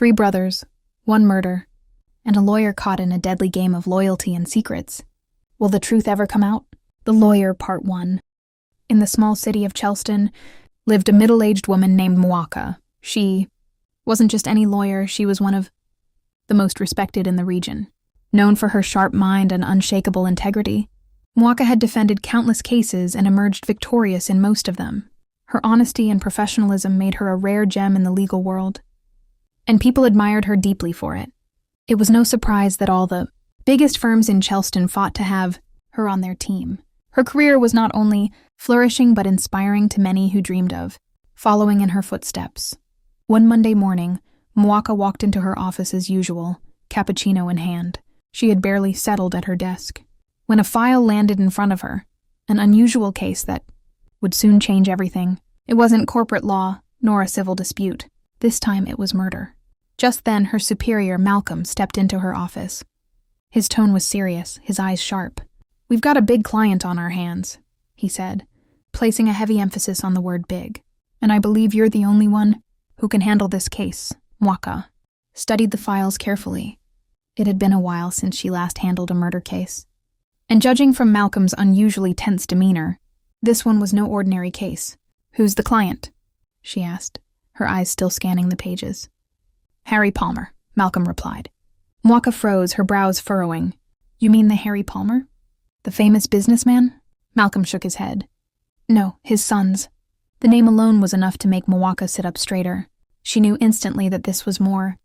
3 brothers, 1 murder, and a lawyer caught in a deadly game of loyalty and secrets. Will the truth ever come out? The Lawyer, Part 1. In the small city of Chelston lived a middle-aged woman named Mwaka. She wasn't just any lawyer, she was one of the most respected in the region. Known for her sharp mind and unshakable integrity, Mwaka had defended countless cases and emerged victorious in most of them. Her honesty and professionalism made her a rare gem in the legal world, and people admired her deeply for it. It was no surprise that all the biggest firms in Chelston fought to have her on their team. Her career was not only flourishing but inspiring to many who dreamed of following in her footsteps. One Monday morning, Mwaka walked into her office as usual, cappuccino in hand. She had barely settled at her desk when a file landed in front of her, an unusual case that would soon change everything. It wasn't corporate law, nor a civil dispute. This time it was murder. Just then, her superior, Malcolm, stepped into her office. His tone was serious, his eyes sharp. "We've got a big client on our hands," he said, placing a heavy emphasis on the word big. "And I believe you're the only one who can handle this case." Mwaka studied the files carefully. It had been a while since she last handled a murder case. And judging from Malcolm's unusually tense demeanor, this one was no ordinary case. "Who's the client?" she asked, her eyes still scanning the pages. "Harry Palmer," Malcolm replied. Mwaka froze, her brows furrowing. "You mean the Harry Palmer? The famous businessman?" Malcolm shook his head. "No, his sons." The name alone was enough to make Mwaka sit up straighter. She knew instantly that this was more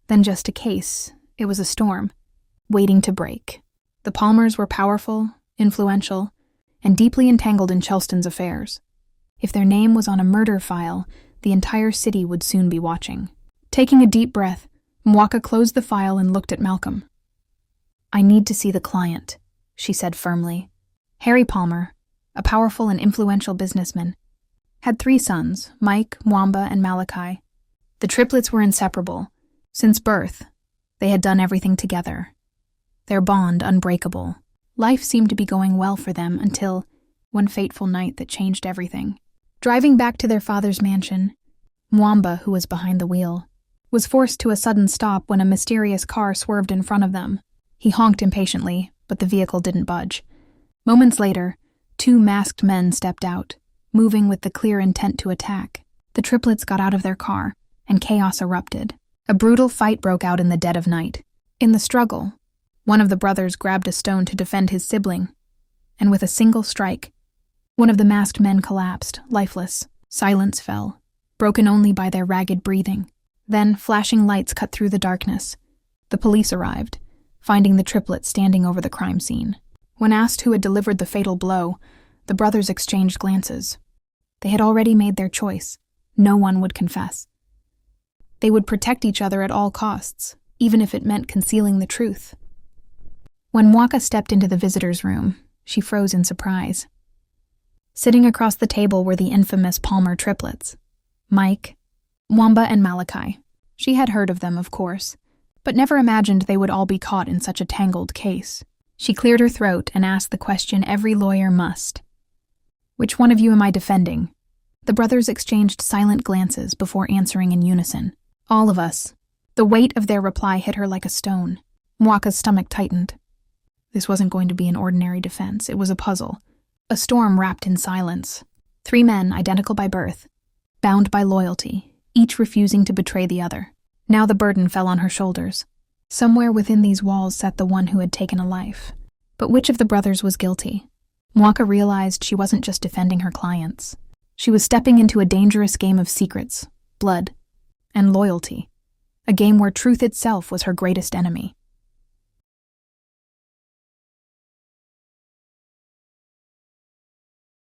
than just a case. It was a storm, waiting to break. The Palmers were powerful, influential, and deeply entangled in Chelston's affairs. If their name was on a murder file, the entire city would soon be watching. Taking a deep breath, Mwaka closed the file and looked at Malcolm. "I need to see the client," she said firmly. Harry Palmer, a powerful and influential businessman, had 3 sons, Mike, Mwamba, and Malachi. The triplets were inseparable. Since birth, they had done everything together, their bond unbreakable. Life seemed to be going well for them until one fateful night that changed everything. Driving back to their father's mansion, Mwamba, who was behind the wheel, was forced to a sudden stop when a mysterious car swerved in front of them. He honked impatiently, but the vehicle didn't budge. Moments later, 2 masked men stepped out, moving with the clear intent to attack. The triplets got out of their car, and chaos erupted. A brutal fight broke out in the dead of night. In the struggle, one of the brothers grabbed a stone to defend his sibling, and with a single strike, one of the masked men collapsed, lifeless. Silence fell, broken only by their ragged breathing. Then, flashing lights cut through the darkness. The police arrived, finding the triplets standing over the crime scene. When asked who had delivered the fatal blow, the brothers exchanged glances. They had already made their choice. No one would confess. They would protect each other at all costs, even if it meant concealing the truth. When Mwaka stepped into the visitor's room, she froze in surprise. Sitting across the table were the infamous Palmer triplets, Mike, Mwamba, and Malachi. She had heard of them, of course, but never imagined they would all be caught in such a tangled case. She cleared her throat and asked the question every lawyer must. "Which one of you am I defending?" The brothers exchanged silent glances before answering in unison. "All of us." The weight of their reply hit her like a stone. Mwaka's stomach tightened. This wasn't going to be an ordinary defense. It was a puzzle. A storm wrapped in silence. 3 men, identical by birth, bound by loyalty, each refusing to betray the other. Now the burden fell on her shoulders. Somewhere within these walls sat the one who had taken a life. But which of the brothers was guilty? Mwaka realized she wasn't just defending her clients. She was stepping into a dangerous game of secrets, blood, and loyalty. A game where truth itself was her greatest enemy.